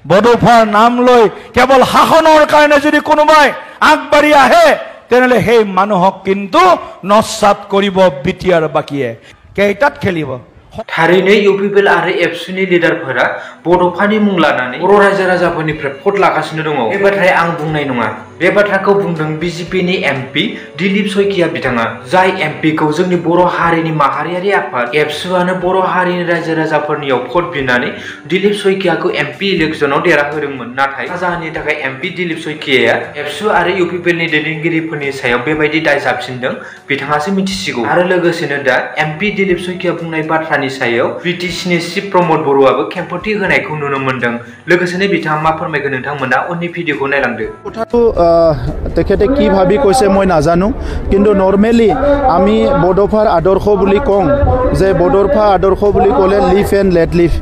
বড়োফাৰ নাম লৈ কেৱল শাসনৰ কাৰণে যদি কোনোবাই আগবাঢ়ি আহে তেনেহ'লে সেই মানুহক কিন্তু নস্বাত কৰিব বিটিআৰ বাকীয়ে কেইটাত খেলিব थारैनो इउपिपिएल आरो एबसुनि लिडारफोरा बड'फानि मुं लानानै बर' रायजो राजाफोरनिफ्राय भट लागासिनो दङ बे बाथ्राया आं बुंनाय नङा बे बाथ्राखौ बुंदों बिजेपिनि एमपि दिलीप शइकिया बिथाङा जाय एमपिखौ जोंनि बर' हारिनि माहारियारि आफाद एबसुआनो बर' हारिनि रायजो राजाफोरनियाव भट बिनानै दिलीप शइकियाखौ एमपि इलेक्शनाव देरहाहोदोंमोन नाथाय जाहोननि थाखाय एमपि दिलीप शइकियाया एबसु आरो इउपिपिएलनि दैदेनगिरिफोरनि सायाव बेबायदि दाय जाबसिनदों बिथाङासो मिथिसिगौ आरो लोगोसेनो दा एमपि दिलीप शइकिया बुंनाय बाथ्रा सायाव बिटिसिनि चिफ प्रमद बरुआबो खेंफोरथि होनायखौ नुनो मोनदों लोगोसेनो बिथाङा मा फोरमायगोन नोंथांमोना उननि भिडिअखौ नायलांदो কথাটো তেখেতে কি ভাবি কৈছে মই নাজানো কিন্তু নরমালি আমি বড়োফাৰ আদৰ্শ বুলি কওঁ যে বড়োফাৰ আদৰ্শ বুলি ক'লে লিভ এণ্ড লেট লিভ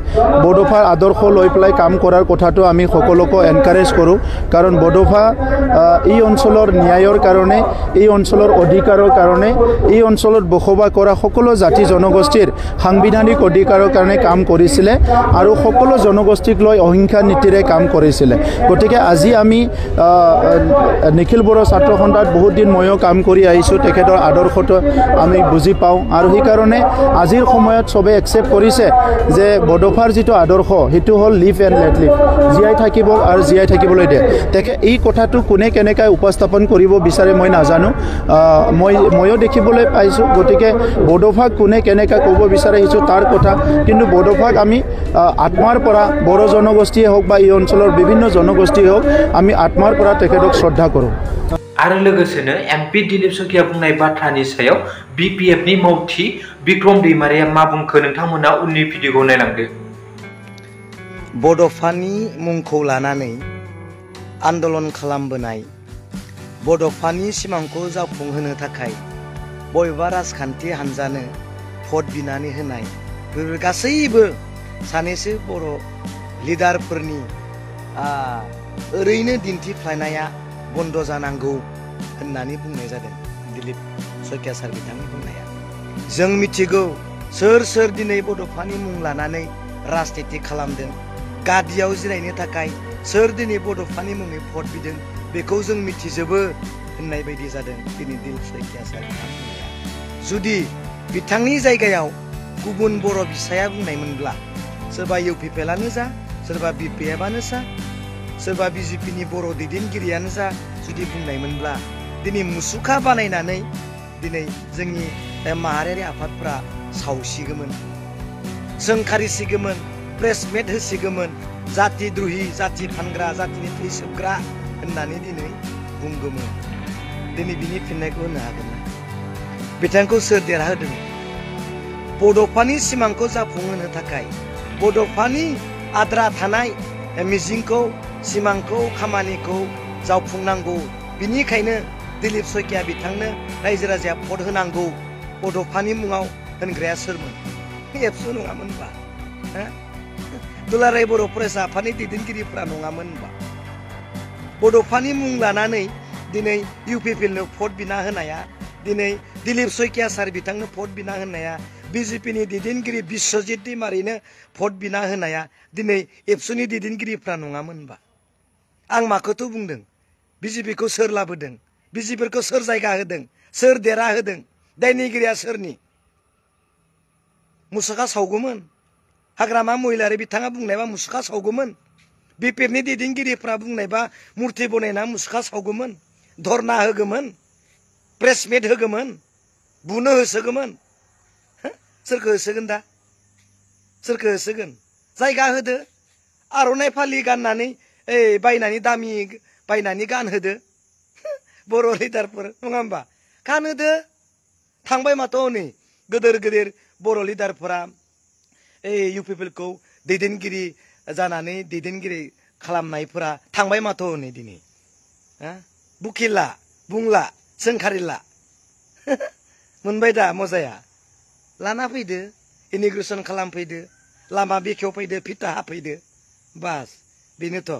বড়োফাৰ আদৰ্শ লৈ পেলাই কাম কৰাৰ কথাটো আমি সকলোকে এনকাৰেজ কৰোঁ কাৰণ বড়োফা এই অঞ্চলৰ ন্যায়ৰ কাৰণে এই অঞ্চলৰ অধিকাৰৰ কাৰণে এই অঞ্চলত বসবাস কৰা সকলো জাতি জনগোষ্ঠীৰ সাংবিধানিক অধিকাৰৰ কাৰণে কাম কৰিছিলে আৰু সকলো জনগোষ্ঠীক লৈ অহিংসা নীতিৰে কাম কৰিছিলে গতিকে আজি আমি নিখিল বড়ো ছাত্ৰ সন্থাত বহুত দিন ময়ো কাম কৰি আহিছোঁ তেখেতৰ আদৰ্শটো আমি বুজি পাওঁ আৰু সেইকাৰণে আজিৰ সময়ত সবে একচেপ্ট কৰিছে যে বড়োফাৰ যিটো আদৰ্শ সেইটো হ'ল লিভ এণ্ড লেট লিভ জীয়াই থাকিব আৰু জীয়াই থাকিবলৈ দিয়ে তেখেত এই কথাটো কোনে কেনেকৈ উপস্থাপন কৰিব বিচাৰে মই নাজানো ময়ো দেখিবলৈ পাইছোঁ গতিকে বড়োফাক কোনে কেনেকৈ ক'ব বিচাৰে সেইটো তাৰ কথা কিন্তু বড়োফাক আমি আত্মাৰ পৰা বড়ো জনগোষ্ঠীয়ে হওক বা এই অঞ্চলৰ বিভিন্ন জনগোষ্ঠীয়ে হওক আমি আত্মাৰ পৰা তেখেতক শ্ৰদ্ধা কৰোঁ आरो लोगोसेनो एमपि दिलीप शइकिया बुंनाय बाथ्रानि सायाव बिपिएफनि मावथि बिक्रम दैमारिया मा बुंखो नोंथांमोना उननि भिडिअखौ नायलांदो बड'फानि मुंखौ लानानै आन्दोलन खालामबोनाय बड'फानि सिमांखौ जाफुंहोनो थाखाय बबेबा राजखान्थि हानजानो भट बिनानै होनाय बेफोर गासैबो सानैसो बर' लिडारफोरनि ओरैनो दिन्थिफ्लायनाया बन्द जानांगौ होननानै बुंनाय जादों दिलीप शइकिया सार बिथांनि बुंनाया जों मिथिगौ सोर सोर दिनै बड'फानि मुं लानानै राजनिति खालामदों गादियाव जिरायनो थाखाय सोर दिनै बड'फानि मुङै भट बिदों बेखौ जों मिथिजोबो होननाय बायदि जादों दिनै दिलीप शइकिया सार बिथां बुंनाया जुदि बिथांनि जायगायाव गुबुन बर' बिसाया बुंनायमोनब्ला सोरबा इउपिपिएलानो जा सोरबा बिपिएफआनो जा सोरबा बिजेपिनि बर' दैदेनगिरियानो जा जुदि बुंनायमोनब्ला दिनै मुसुखा बानायनानै दिनै जोंनि माहारियारि आफादफ्रा सावसिगोमोन सोंखारिसिगोमोन प्रेसमेट होसिगोमोन जाति द्रोही जाति फानग्रा जातिनि थै सोबग्रा होननानै दिनै बुंगोमोन दिनै बिनि फिननायखौ होनो हागोन ना बिथांखौ सोर देरहाहोदों बड'फानि सिमांखौ जाफुंहोनो थाखाय बड'फानि आद्रा थानाय मिजिंखौ सिमांखौ खामानिखौ जाफुंनांगौ बिनिखायनो दिलीप शइकिया बिथांनो रायजो राजाया भट होनांगौ बड'फानि मुङाव होनग्राया सोरमोन एबसु नङामोनबा दुलाराय बर' फरायसा आफादनि दैदेनगिरिफ्रा नङामोनबा बड'फानि मुं लानानै दिनै इउपिपिएलनो भट बिना होनाया दिनै दिलीप शइकिया सार बिथांनो भट बिना होनाया बिजेपिनि दैदेनगिरि बिश्वजित दैमारिनो भट बिना होनाया दिनै एबसुनि दैदेनगिरिफ्रा नङामोनबा आं माखौथ' बुंदों बिजेपिखौ सोर लाबोदों बिजेपिखौ सोर जायगा होदों सोर देरा होदों दायनिगिरिया सोरनि मुसुखा सावगौमोन हाग्रामा महिलारि बिथाङा बुंनायबा मुसुखा सावगौमोन बिपिएफनि दैदेनगिरिफ्रा बुंनायबा मुर्ति बनायना मुसुखा सावगौमोन धरना होगौमोन प्रेसमेट होगौमोन बुनो होसोगौमोन सोरखौ होसोगोन दा सोरखौ होसोगोन जायगा होदो आर'नाइ फालि गाननानै बायनानै दामि बायनानै गानहोदो बर' लिडारफोर नङा होमबा गानहोदो थांबाय माथो हनै गोदोर गोदोर बर' लिडारफोरा इउपिपिएलखौ दैदेनगिरि जानानै दैदेनगिरि खालामनायफोरा थांबाय माथो हनै दिनै बुखिला बुंला सोंखारिला मोनबाय दा मजाया लाना फैदो इमिग्रेसन खालामफैदो लामा बेखेवफैदो फिथा हाफैदो बास बेनोथ'